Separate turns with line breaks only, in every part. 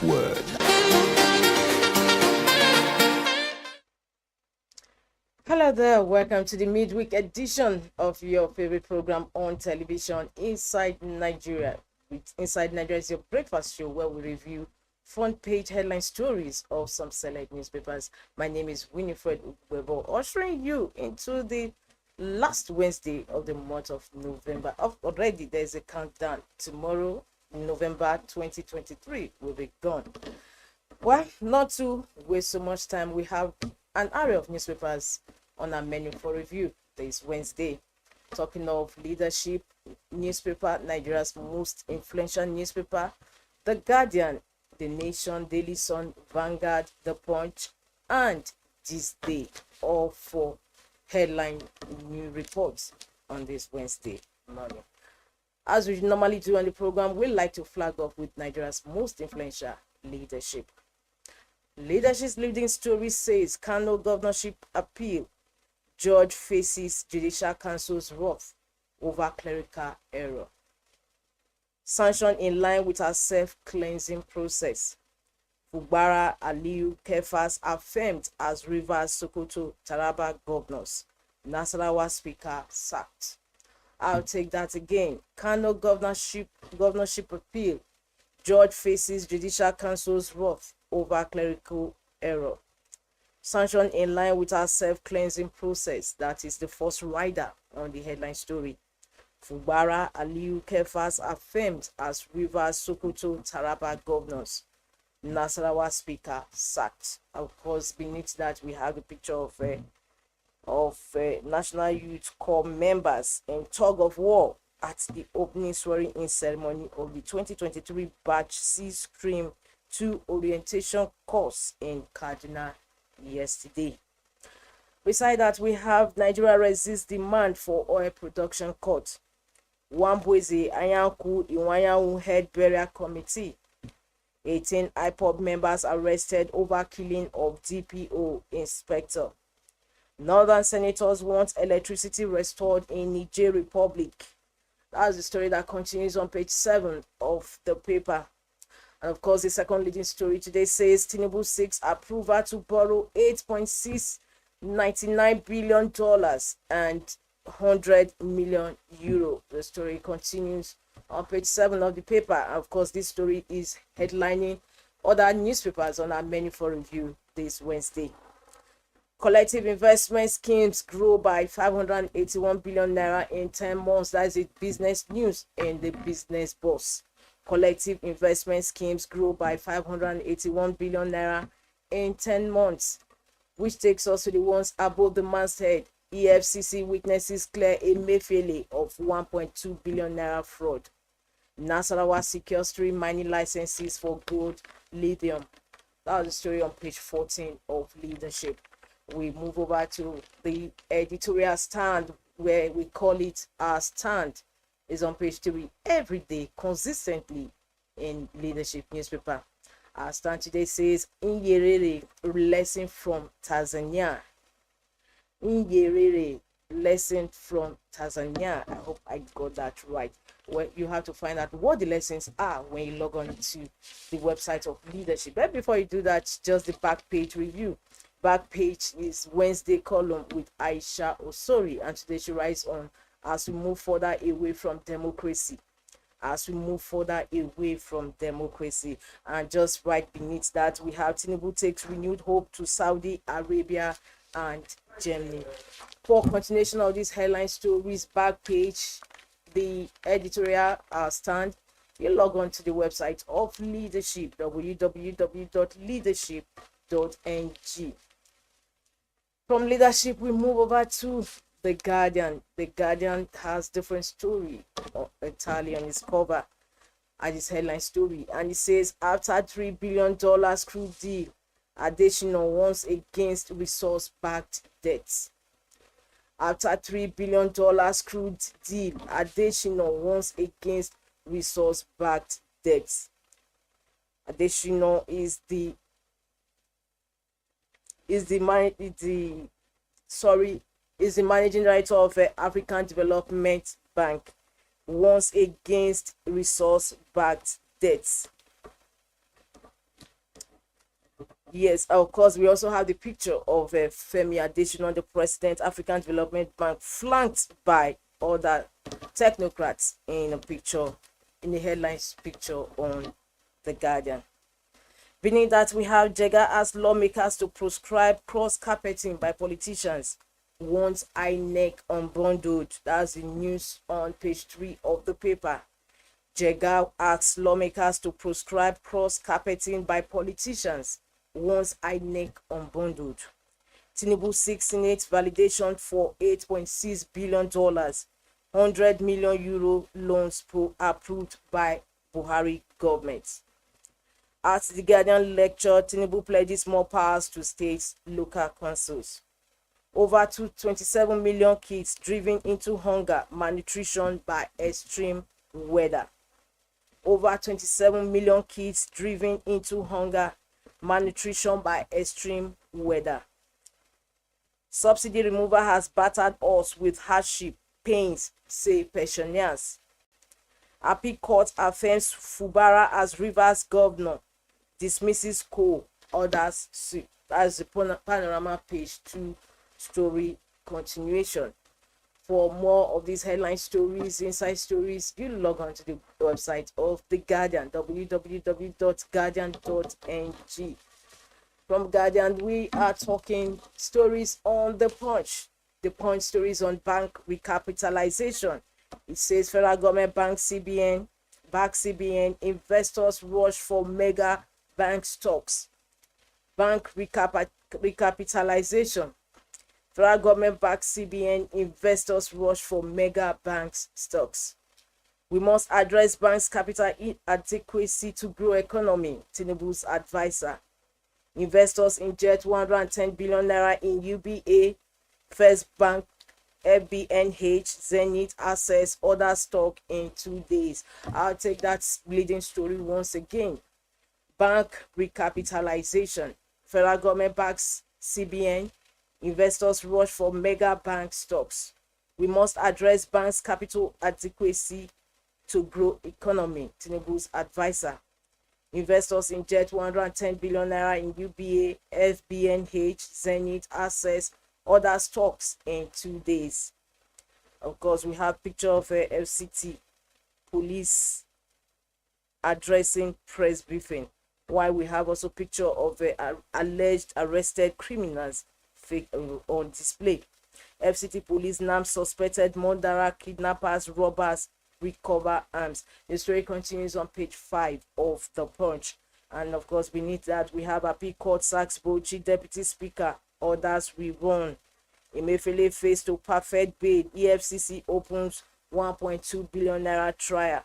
Word.
Hello there, welcome to the midweek edition of your favorite program on television, Inside Nigeria. Inside Nigeria is your breakfast show where we review front page headline stories of some select newspapers. My name is Winifred Uwebo, ushering you into the last Wednesday of the month of November. Already there's a countdown. Tomorrow, November 2023 will be gone. Well, not to waste so much time, we have an array of newspapers on our menu for review this Wednesday. Talking of leadership newspaper, Nigeria's most influential newspaper, The Guardian, The Nation, Daily Sun, Vanguard, The Punch, and THISDAY, all for headline new reports on this Wednesday morning. As we normally do on the program, we like to flag off with Nigeria's most influential leadership. Leadership's leading story says Kano governorship appeal. Judge faces Judicial Council's wrath over clerical error. Sanction in line with her self-cleansing process. Fubara Aliyu Kefas affirmed as Rivers, Sokoto, Taraba governors. Nasarawa speaker sacked. I'll take that again. Kano governorship appeal. Judge faces Judicial Council's wrath over clerical error. Sanction in line with our self-cleansing process. That is the first rider on the headline story. Fubara Aliyu Kefas affirmed as Rivers, Sokoto, Taraba governors. Nasarawa speaker sacked. Of course, beneath that we have a picture of National Youth Corps members in tug of war at the opening swearing-in ceremony of the 2023 Batch C Stream 2 orientation course in Kaduna yesterday. Beside that, we have Nigeria resists demand for oil production cut. Wambweze Anyanku Iwanyanwu head burial committee. 18 IPOB members arrested over killing of DPO inspector. Northern senators want electricity restored in Niger Republic. That's the story that continues on page 7 of the paper. And of course, the second leading story today says Tinubu seeks approval to borrow $8.699 billion and 100 million euro. The story continues on page 7 of the paper. And of course, this story is headlining other newspapers on our menu for review this Wednesday. Collective investment schemes grow by 581 billion naira in 10 months. That's it, business news in the Business Boss. Collective investment schemes grow by 581 billion naira in 10 months, which takes us to the ones above the masthead. EFCC witnesses clear Emefiele of 1.2 billion naira fraud. Nasarawa secures 3 mining licenses for gold, lithium. That was the story on page 14 of Leadership. We move over to the editorial stand, where we call it our stand. Is on page 3 every day consistently in Leadership newspaper. Our stand today says Nyerere lesson from Tanzania. Nyerere lesson from Tanzania. I hope I got that right. Well, you have to find out what the lessons are when you log on to the website of Leadership. But before you do that, just the back page review. Back page is Wednesday column with Aisha Osori, and today she writes on as we move further away from democracy. As we move further away from democracy. And just right beneath that, we have Tinubu takes renewed hope to Saudi Arabia and Germany. For continuation of these headline stories, back page, the editorial stand, you log on to the website of Leadership, www.leadership.ng. From Leadership, we move over to The Guardian. The Guardian has different story entirely on its cover and its headline story. And it says, after $3 billion crude deal, additional warns against resource-backed debts. After $3 billion crude deal, additional warns against resource-backed debts. Additional is the managing director of African Development Bank, warns against resource-backed debts. Yes, of course, we also have the picture of Femi Adesina, the president, African Development Bank, flanked by other technocrats in a picture, in the headlines picture on The Guardian. Beneath that, we have Jega asked lawmakers to proscribe cross-carpeting by politicians, wants INEC unbundled. That's the news on page 3 of the paper. Jega asks lawmakers to proscribe cross-carpeting by politicians, wants INEC unbundled. Tinubu seeks Senate validation for $8.6 billion, 100 million euro loans approved by Buhari government. At the Guardian lecture, Tinubu pledges more powers to states, local councils. Over 27 million kids driven into hunger, malnutrition by extreme weather. Over 27 million kids driven into hunger, malnutrition by extreme weather. Subsidy removal has battered us with hardship, pains, say pensioners. Appeal Court affirms Fubara as Rivers governor, dismisses co, orders suit. That's the panorama page 2 story continuation. For more of these headline stories, inside stories, you log on to the website of The Guardian, www.guardian.ng. From Guardian, we are talking stories on The Punch. The Punch stories on bank recapitalization. It says federal government back CBN, investors rush for mega bank stocks. Bank recapitalization. Federal government back CBN, investors rush for mega banks stocks. We must address banks' capital inadequacy to grow economy, Tinubu's advisor. Investors inject 110 billion naira in UBA, First Bank, FBNH, Zenith, Access, other stock in 2 days. I'll take that leading story once again. Bank recapitalization. Federal government backs CBN. Investors rush for mega bank stocks. We must address banks' capital adequacy to grow economy, Tinubu's advisor. Investors inject 110 billion naira in UBA, FBNH, Zenith, Access, other stocks in 2 days. Of course, we have picture of FCT police addressing press briefing, while we have also picture of alleged arrested criminals on display. FCT police named suspected murderer, kidnappers, robbers, recover arms. The story continues on page 5 of The Punch. And of course, beneath that, we have Appeal Court sacks Bauchi deputy speaker, orders rerun. Emefiele face to perfect bail. EFCC opens 1.2 billion naira trial.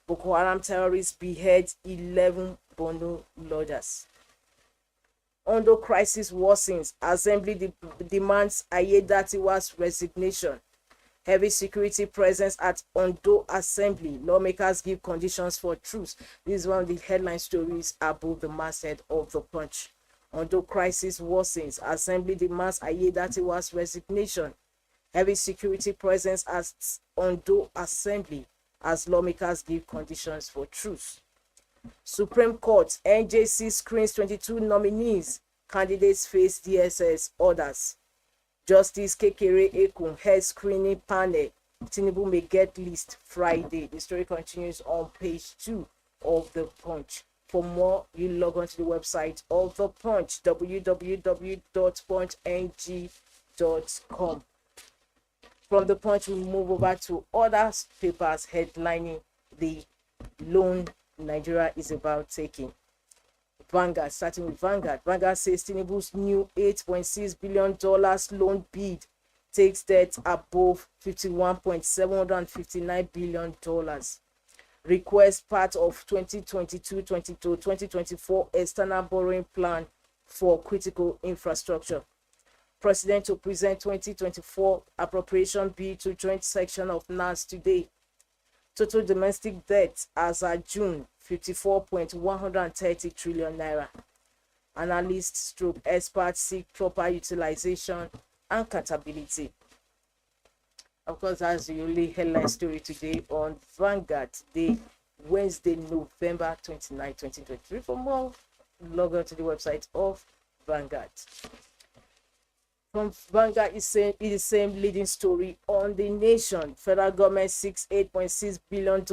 Boko Haram terrorists behead 11 Borno lodgers. Ondo crisis worsens. Assembly demands Ayedatiwa's resignation. Heavy security presence at Ondo Assembly. Lawmakers give conditions for truce. This is one of the headline stories above the masthead of The Punch. Ondo crisis worsens. Assembly demands Ayedatiwa's resignation. Heavy security presence at Ondo Assembly as lawmakers give conditions for truce. Supreme Court, NJC screens 22 nominees. Candidates face DSS orders. Justice Kekere Ekun head screening panel. Tinubu may get list Friday. The story continues on page 2 of The Punch. For more, you log on to the website of The Punch, www.punchng.com. From The Punch, we move over to other papers headlining the loan Nigeria is about taking. Vanguard, starting with Vanguard. Vanguard says Tinubu's new $8.6 billion loan bid takes debt above $51.759 billion. Request part of 2022-2024 external borrowing plan for critical infrastructure. President to present 2024 appropriation bill to joint section of NAS today. Total domestic debt as at June, 54.130 trillion naira. Analysts / experts seek proper utilization and accountability. Of course, that's the only headline story today on Vanguard, Wednesday, November 29, 2023. For more log on to the website of Vanguard. From Vanguard is saying it is the same leading story on The Nation. Federal government seeks $8.6 billion,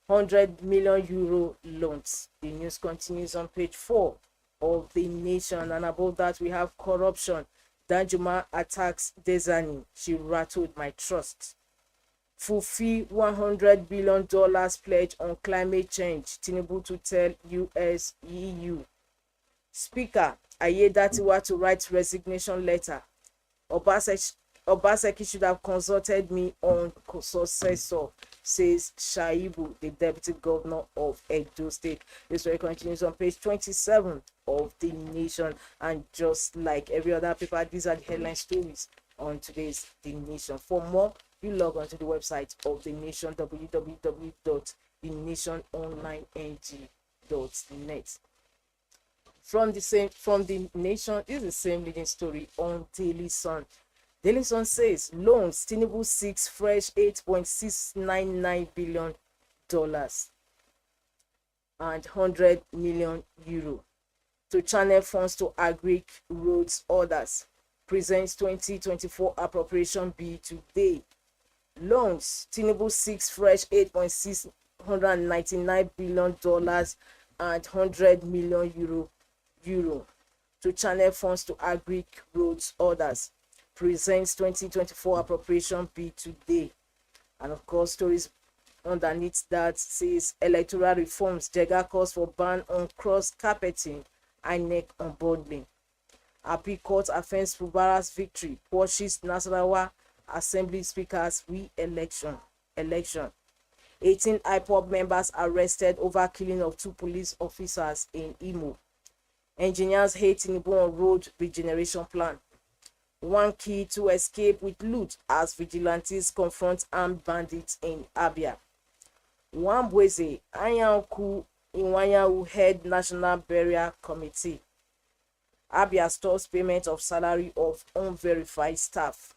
100 million euro loans. The news continues on page 4 of The Nation, and above that we have corruption. Danjuma attacks Desani. She rattled my trust. Fulfill $100 billion pledge on climate change. Tinubu to tell US EU. Speaker Ayedatiwa to write resignation letter. Obaseki should have consulted me on successor, says Shaibu, the deputy governor of Edo State. This story continues on page 27 of The Nation. And just like every other paper, these are the headline stories on today's The Nation. For more, you log on to the website of The Nation, www.thenationonlineng.net. From The Nation is the same leading story on Daily Sun. Daily Sun says loans, Tinubu seeks fresh $8.699 billion and 100 million euro to channel funds to agri roads orders. Presents 2024 appropriation bill today. Loans, Tinubu seeks fresh $8.699 billion and 100 million euro to channel funds to agri roads orders. Presents 2024 appropriation bill today. And of course, stories underneath that says electoral reforms, Jega calls for ban on cross carpeting, INEC unbundling. Appeal court offense Fubara's victory, pushes Nasarawa Assembly Speaker's re-election. 18 IPOB members arrested over killing of 2 police officers in Imo. Engineers hate Tinubu on road regeneration plan. One key to escape with loot as vigilantes confront armed bandits in Abia. Wambweze Anyanku Iwanyahu head National Burial Committee. Abia stops payment of salary of unverified staff.